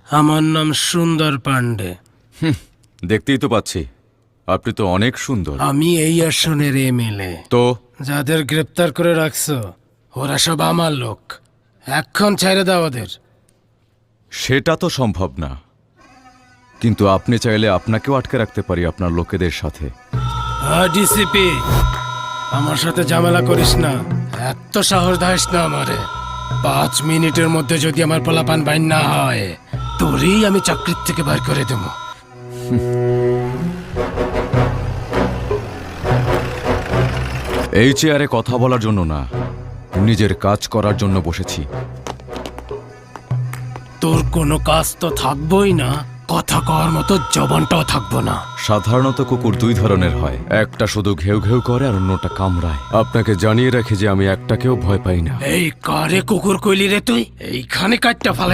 আমার নাম সুন্দর পান্ডে। দেখতেই তো পাচ্ছি আপনি তো অনেক সুন্দর। আমি এই আসনের এমএলএ। তো যাদের গ্রেপ্তার করে রাখছো ওরা সব আমার লোক। এখন ছেড়ে দাও ওদের। সেটা তো সম্ভব না, কিন্তু আপনি চাইলে আপনাকেও আটকে রাখতে পারি আপনার লোকেদের সাথে। ডিসিপি, আমার সাথে ঝামেলা করিস না। এত সাহস দাইস না আমারে। 5 মিনিটের মধ্যে যদি আমার পোলাপান বাইন না হয়, তোরই আমি চাকরির থেকে বের করে দেবো। এই চেয়ারে কথা বলার জন্য না, নিজের কাজ করার জন্য বসেছি। তোর কোনো কাজ তো থাকবোই না, কথা কওয়ার মতো জবানটাও থাকবো না। সাধারণত কুকুর 2 ধরনের হয়, একটা শুধু ঘেউ ঘেউ করে আর অন্যটা কামড়ায়। আপনাকে জানিয়ে রাখি যে আমি একটাকেও ভয় পাই না। এই কারে কুকুর কইলি রে তুই? এইখানে কাটটা ফালাই